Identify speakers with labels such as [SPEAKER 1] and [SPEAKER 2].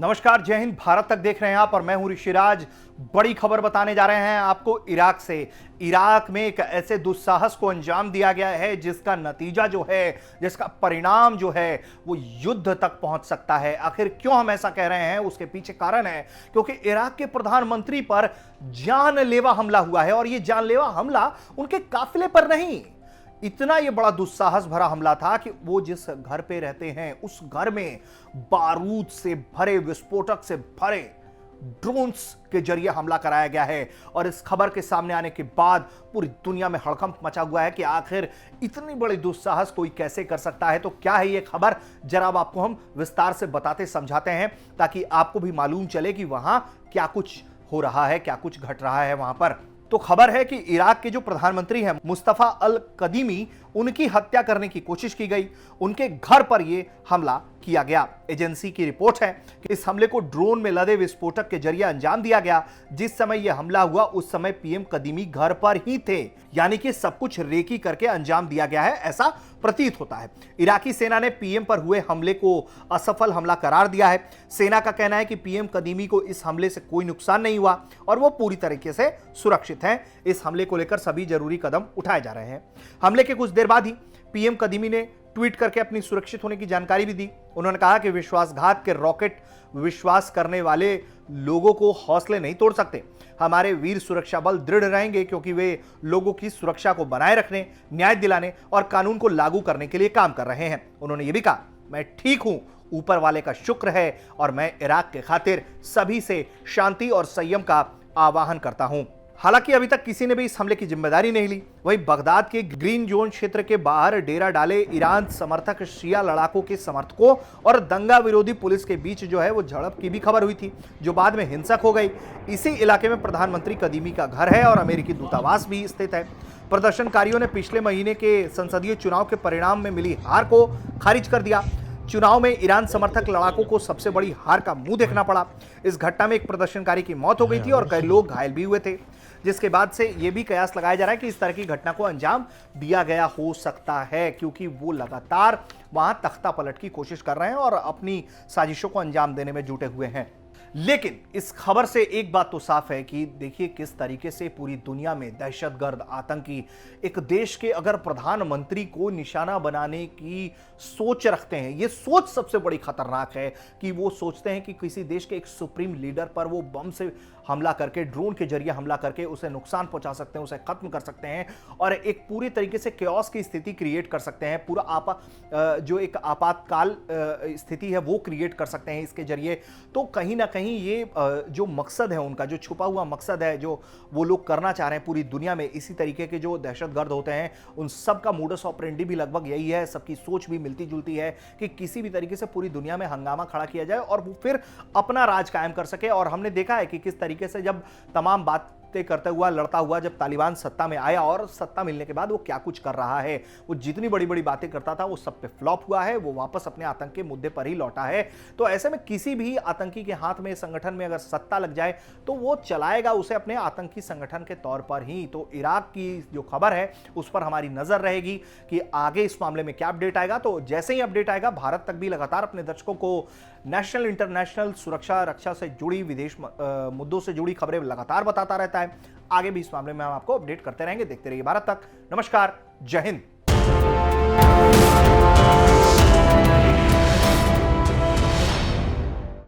[SPEAKER 1] नमस्कार, जय हिंद। भारत तक देख रहे हैं आप और मैं हूं ऋषिराज। बड़ी खबर बताने जा रहे हैं आपको इराक से। इराक में एक ऐसे दुस्साहस को अंजाम दिया गया है जिसका नतीजा जो है, जिसका परिणाम जो है वो युद्ध तक पहुंच सकता है। आखिर क्यों हम ऐसा कह रहे हैं, उसके पीछे कारण है क्योंकि इराक के प्रधानमंत्री पर जानलेवा हमला हुआ है और यह जानलेवा हमला उनके काफिले पर नहीं, इतना यह बड़ा दुस्साहस भरा हमला था कि वो जिस घर पे रहते हैं उस घर में बारूद से भरे, विस्फोटक से भरे ड्रोन्स के जरिए हमला कराया गया है। और इस खबर के सामने आने के बाद पूरी दुनिया में हड़कंप मचा हुआ है कि आखिर इतनी बड़ी दुस्साहस कोई कैसे कर सकता है। तो क्या है ये खबर, जरा अब आपको हम विस्तार से बताते समझाते हैं ताकि आपको भी मालूम चले कि वहां क्या कुछ हो रहा है, क्या कुछ घट रहा है वहां पर। तो खबर है कि इराक के जो प्रधानमंत्री हैं मुस्तफा अल कदीमी, उनकी हत्या करने की कोशिश की गई। उनके घर पर यह हमला किया गया। एजेंसी की रिपोर्ट है कि इस हमले को ड्रोन में लदे विस्फोटक के जरिए अंजाम दिया गया। जिस समय यह हमला हुआ उस समय पीएम कदीमी घर पर ही थे, यानी कि सब कुछ रेकी करके अंजाम दिया गया है, ऐसा प्रतीत होता है। इराकी सेना ने पीएम पर हुए हमले को असफल हमला करार दिया है। सेना का कहना है कि पीएम कदीमी को इस हमले से कोई नुकसान नहीं हुआ और वो पूरी तरीके से सुरक्षित हैं। इस हमले को लेकर सभी जरूरी कदम उठाए जा रहे हैं। हमले के कुछ देर बाद ही पीएम कदीमी ने ट्वीट करके अपनी सुरक्षित होने की जानकारी भी दी। उन्होंने कहा कि विश्वासघात के रॉकेट विश्वास करने वाले लोगों को हौसले नहीं तोड़ सकते। हमारे वीर सुरक्षा बल दृढ़ रहेंगे क्योंकि वे लोगों की सुरक्षा को बनाए रखने, न्याय दिलाने और कानून को लागू करने के लिए काम कर रहे हैं। उन्होंने ये भी कहा, मैं ठीक हूं, ऊपर वाले का शुक्र है और मैं इराक के खातिर सभी से शांति और संयम का आह्वान करता हूं। हालांकि अभी तक किसी ने भी इस हमले की जिम्मेदारी नहीं ली। वहीं बगदाद के ग्रीन जोन क्षेत्र के बाहर डेरा डाले ईरान समर्थक शिया लड़ाकों के समर्थकों और दंगा विरोधी पुलिस के बीच जो है वो झड़प की भी खबर हुई थी, जो बाद में हिंसक हो गई। इसी इलाके में प्रधानमंत्री कदीमी का घर है और अमेरिकी दूतावास भी स्थित है। प्रदर्शनकारियों ने पिछले महीने के संसदीय चुनाव के परिणाम में मिली हार को खारिज कर दिया। चुनाव में ईरान समर्थक लड़ाकों को सबसे बड़ी हार का मुंह देखना पड़ा। इस घटना में एक प्रदर्शनकारी की मौत हो गई थी और कई लोग घायल भी हुए थे, जिसके बाद से यह भी कयास लगाया जा रहा है कि इस तरह की घटना को अंजाम दिया गया हो सकता है, क्योंकि वो लगातार वहां तख्ता पलट की कोशिश कर रहे हैं और अपनी साजिशों को अंजाम देने में जुटे हुए हैं। लेकिन इस खबर से एक बात तो साफ है कि देखिए किस तरीके से पूरी दुनिया में दहशतगर्द, आतंकी एक देश के अगर प्रधानमंत्री को निशाना बनाने की सोच रखते हैं, ये सोच सबसे बड़ी खतरनाक है कि वो सोचते हैं कि किसी देश के एक सुप्रीम लीडर पर वो बम से हमला करके, ड्रोन के जरिए हमला करके उसे नुकसान पहुंचा सकते हैं, उसे खत्म कर सकते हैं और एक पूरी तरीके से केओस की स्थिति क्रिएट कर सकते हैं। पूरा जो एक आपातकाल स्थिति है वो क्रिएट कर सकते हैं इसके जरिए। तो कहीं ना कहीं ये जो मकसद है उनका, जो छुपा हुआ मकसद है, जो वो लोग करना चाह रहे हैं पूरी दुनिया में, इसी तरीके के जो दहशतगर्द होते हैं उन सब का मोडस ऑपरेंडी भी लगभग यही है। सबकी सोच भी मिलती जुलती है कि किसी भी तरीके से पूरी दुनिया में हंगामा खड़ा किया जाए और वो फिर अपना राज कायम कर सके। और हमने देखा है कि किस तरीके से जब तमाम बातें करता हुआ, लड़ता हुआ जब तालिबान सत्ता में आया और सत्ता मिलने के बाद वो क्या कुछ कर रहा है, वो जितनी बड़ी बड़ी बातें करता था वो सब पे फ्लॉप हुआ है। वो वापस अपने आतंक के मुद्दे पर ही लौटा है। तो ऐसे में किसी भी आतंकी के हाथ में, संगठन में अगर सत्ता लग जाए तो वो चलाएगा उसे अपने आतंकी संगठन के तौर पर ही। तो इराक की जो खबर है उस पर हमारी नजर रहेगी कि आगे इस मामले में क्या अपडेट आएगा। तो जैसे ही अपडेट आएगा, भारत तक भी लगातार अपने दर्शकों को नेशनल, इंटरनेशनल, सुरक्षा, रक्षा से जुड़ी, विदेश मुद्दों से जुड़ी खबरें लगातार बताता रहता है। आगे भी इस मामले में हम आपको अपडेट करते रहेंगे। देखते रहिए भारत तक। नमस्कार, जय हिंद।